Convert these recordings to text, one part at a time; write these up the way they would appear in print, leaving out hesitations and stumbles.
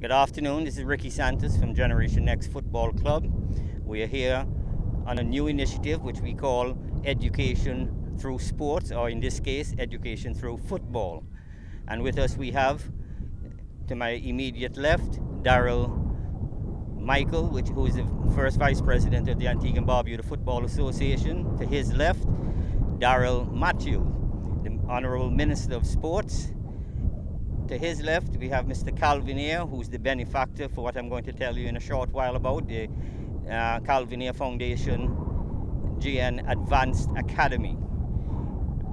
Good afternoon, this is Ricky Santos from Generation Next Football Club. We are here on a new initiative which we call Education Through Sports, or in this case, Education Through Football. And with us we have, to my immediate left, Daryl Michael, who is the first Vice President of the Antigua and Barbuda Football Association. To his left, Daryl Matthew, the Honorable Minister of Sports. To his left, we have Mr. Calvin Ayre, who's the benefactor for what I'm going to tell you in a short while about, the Calvin Ayre Foundation GN Advanced Academy.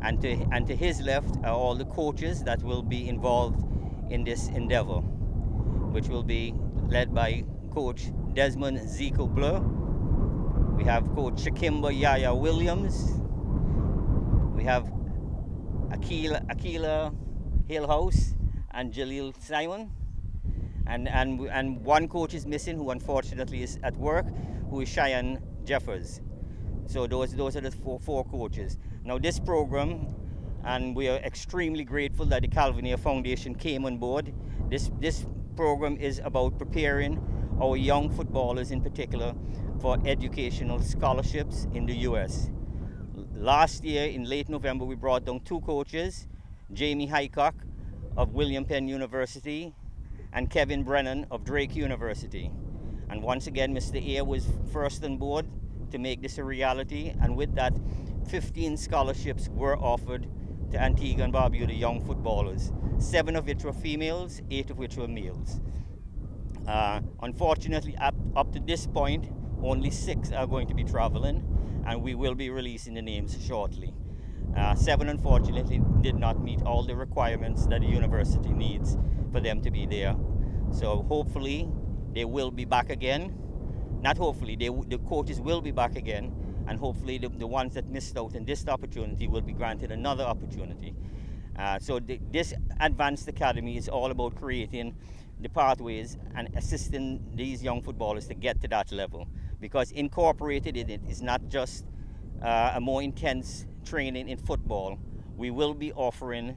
And to his left are all the coaches that will be involved in this endeavor, which will be led by Coach Desmond Zico Blur. We have Coach Shakimba Yaya Williams. We have Akila Hillhouse and Jalil Simon, and one coach is missing, who unfortunately is at work, who is Cheyenne Jeffers. So those are the four coaches. Now this program, and we are extremely grateful that the Calvin Ayre Foundation came on board. This program is about preparing our young footballers in particular for educational scholarships in the US. Last year in late November we brought down two coaches, Jamie Highcock of William Penn University and Kevin Brennan of Drake University. And once again, Mr. Ayre was first on board to make this a reality, and with that, 15 scholarships were offered to Antigua and Barbuda young footballers, 7 of which were females, 8 of which were males. Unfortunately, up to this point, only 6 are going to be traveling, and we will be releasing the names shortly. 7 unfortunately did not meet all the requirements that the university needs for them to be there. So hopefully they will be back again. Not hopefully, the coaches will be back again, and hopefully the ones that missed out in this opportunity will be granted another opportunity. So this Advanced Academy is all about creating the pathways and assisting these young footballers to get to that level, because incorporated in it is not just a more intense training in football. We will be offering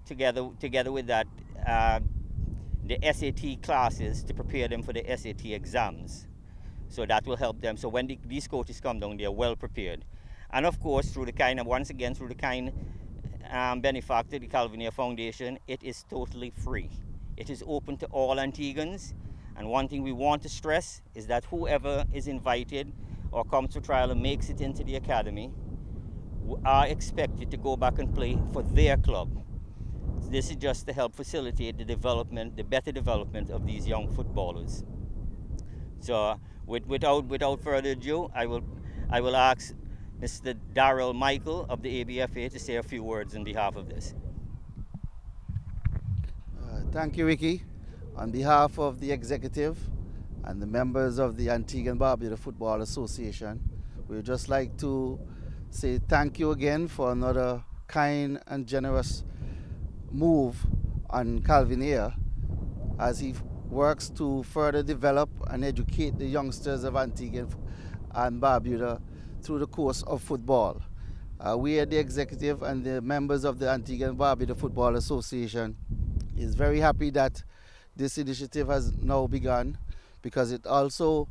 together with that the SAT classes to prepare them for the SAT exams. So that will help them. So when these coaches come down, they are well prepared. And of course, through the kind benefactor, the Calvin Ayre Foundation, it is totally free. It is open to all Antiguans. And one thing we want to stress is that whoever is invited or comes to trial and makes it into the academy are expected to go back and play for their club. This is just to help facilitate the better development of these young footballers. So without further ado, I will ask Mr. Daryl Michael of the ABFA to say a few words on behalf of this. Thank you, Ricky. On behalf of the executive and the members of the Antigua and Barbuda Football Association, we would just like to say thank you again for another kind and generous move on Calvin Ayre as he works to further develop and educate the youngsters of Antigua and Barbuda through the course of football. We at the executive and the members of the Antigua and Barbuda Football Association is very happy that this initiative has now begun, because it also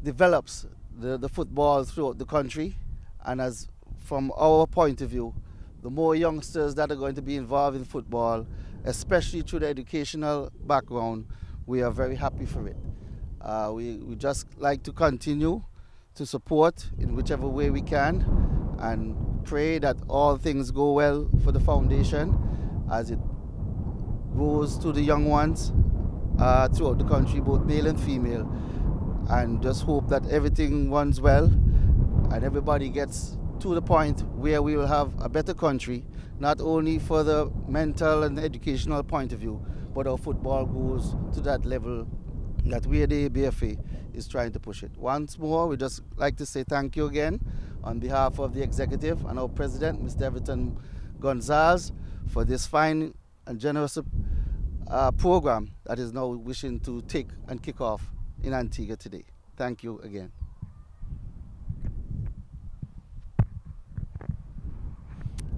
develops the football throughout the country. And as from our point of view, the more youngsters that are going to be involved in football, especially through the educational background, we are very happy for it. We just like to continue to support in whichever way we can, and pray that all things go well for the foundation as it goes to the young ones throughout the country, both male and female, and just hope that everything runs well and everybody gets to the point where we will have a better country, not only for the mental and educational point of view, but our football goes to that level that we at the ABFA is trying to push it. Once more, we just like to say thank you again on behalf of the executive and our president, Mr. Everton Gonzalez, for this fine and generous program that is now wishing to take and kick off in Antigua today. Thank you again.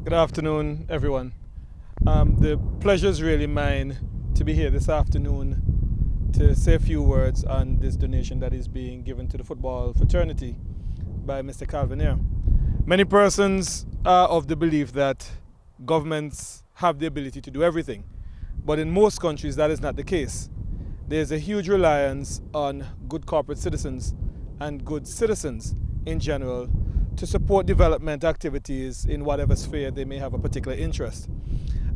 Good afternoon, everyone. The pleasure is really mine to be here this afternoon to say a few words on this donation that is being given to the football fraternity by Mr. Calvin Ayre. Many persons are of the belief that governments have the ability to do everything, but in most countries that is not the case. There's a huge reliance on good corporate citizens and good citizens in general to support development activities in whatever sphere they may have a particular interest.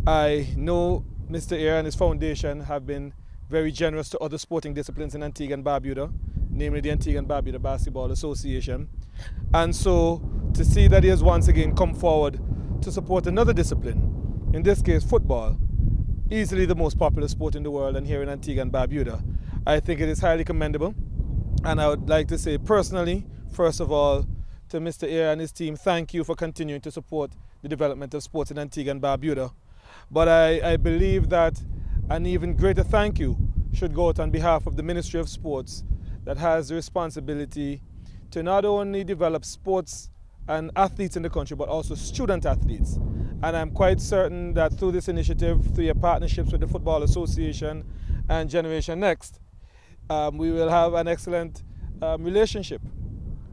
I know Mr. Ayre and his foundation have been very generous to other sporting disciplines in Antigua and Barbuda, namely the Antigua and Barbuda Basketball Association. And so to see that he has once again come forward to support another discipline, in this case football, easily the most popular sport in the world and here in Antigua and Barbuda, I think it is highly commendable. And I would like to say personally, first of all, to Mr. Ayre and his team, thank you for continuing to support the development of sports in Antigua and Barbuda. But I believe that an even greater thank you should go out on behalf of the Ministry of Sports that has the responsibility to not only develop sports and athletes in the country, but also student athletes. And I'm quite certain that through this initiative, through your partnerships with the Football Association and Generation Next, we will have an excellent relationship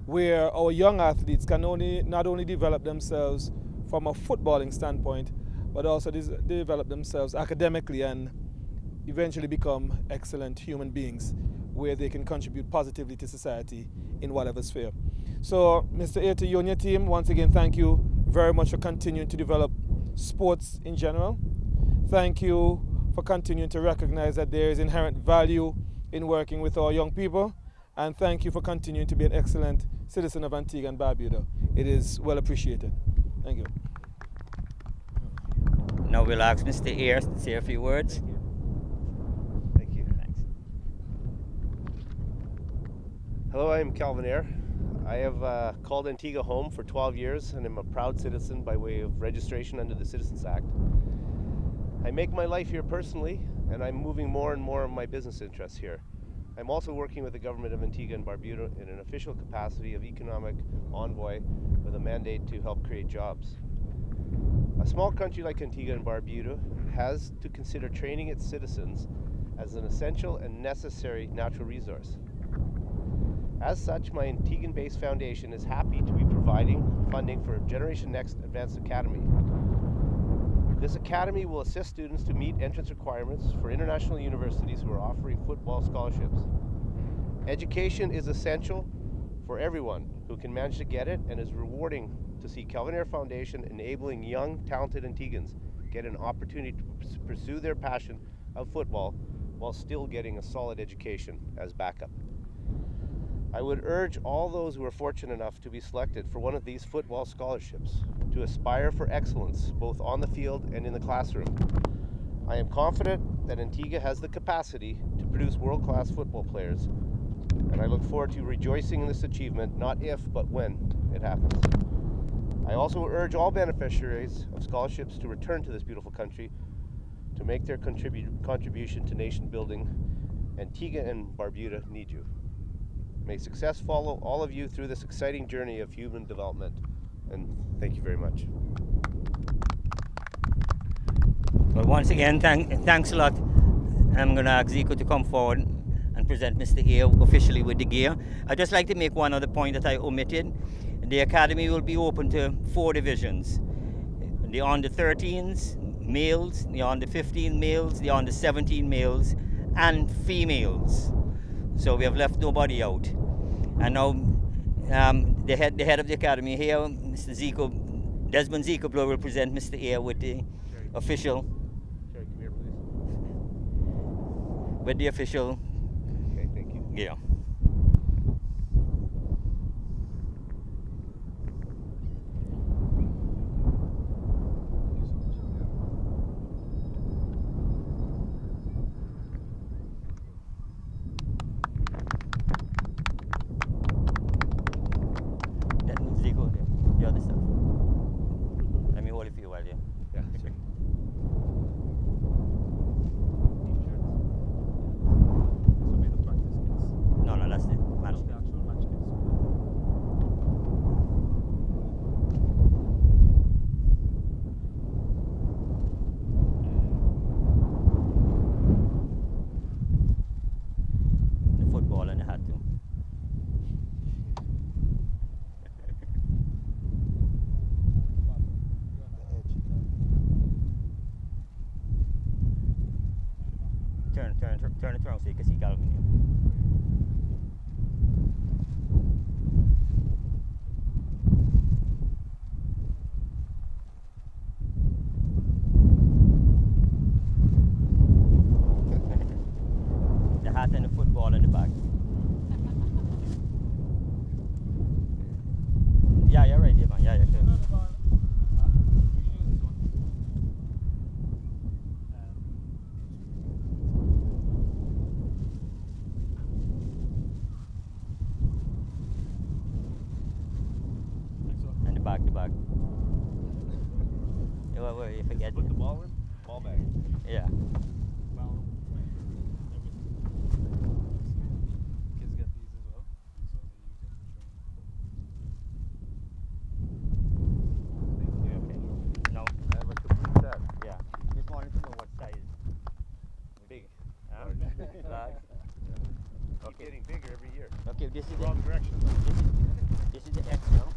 where our young athletes can not only develop themselves from a footballing standpoint, but also develop themselves academically and eventually become excellent human beings where they can contribute positively to society in whatever sphere. So, Mr. Ayre, to you and your team, once again, thank you very much for continuing to develop sports in general. Thank you for continuing to recognize that there is inherent value in working with our young people. And thank you for continuing to be an excellent citizen of Antigua and Barbuda. It is well appreciated. Thank you. Now we'll ask Mr. Ayre to say a few words. Thank you. Thanks. Hello, I'm Calvin Ayre. I have called Antigua home for 12 years and am a proud citizen by way of registration under the Citizens Act. I make my life here personally, and I'm moving more and more of my business interests here. I'm also working with the government of Antigua and Barbuda in an official capacity of economic envoy with a mandate to help create jobs. A small country like Antigua and Barbuda has to consider training its citizens as an essential and necessary natural resource. As such, my Antiguan-based foundation is happy to be providing funding for Generation Next Advanced Academy. This academy will assist students to meet entrance requirements for international universities who are offering football scholarships. Education is essential for everyone who can manage to get it, and is rewarding to see Calvin Ayre Foundation enabling young, talented Antiguans get an opportunity to pursue their passion of football while still getting a solid education as backup. I would urge all those who are fortunate enough to be selected for one of these football scholarships to aspire for excellence both on the field and in the classroom. I am confident that Antigua has the capacity to produce world-class football players, and I look forward to rejoicing in this achievement, not if, but when it happens. I also urge all beneficiaries of scholarships to return to this beautiful country to make their contribution to nation building. Antigua and Barbuda need you. May success follow all of you through this exciting journey of human development, and thank you very much. Well, once again, thanks a lot. I'm going to ask Zico to come forward and present Mr. Ayre officially with the gear. I'd just like to make one other point that I omitted. The academy will be open to 4 divisions. The under 13s, males, the under 15 males, the under 17 males, and females. So we have left nobody out. And now the head of the academy here, Mr. Zico, Desmond Zico Blow, will present Mr. Ayre with the official. Sherry, come here, please. With the official. Okay, thank you. Yeah. The other stuff. Let me hold it for you while you. Yeah, sure. This will be the practice kits. No, turn it around so you can see Calvin here. The hat and the football in the back. Yeah, you're right, yeah, man. Yeah, sure. And the back. You forget. Put the ball in? Ball bag. Yeah. Kids get these as well, so they use it for training. Thank you. Okay. Now, I have a complete set. yeah. Just wanted to know what size. Big. Large. Keep getting bigger every year. Okay, this is the Wrong direction. this is the X now.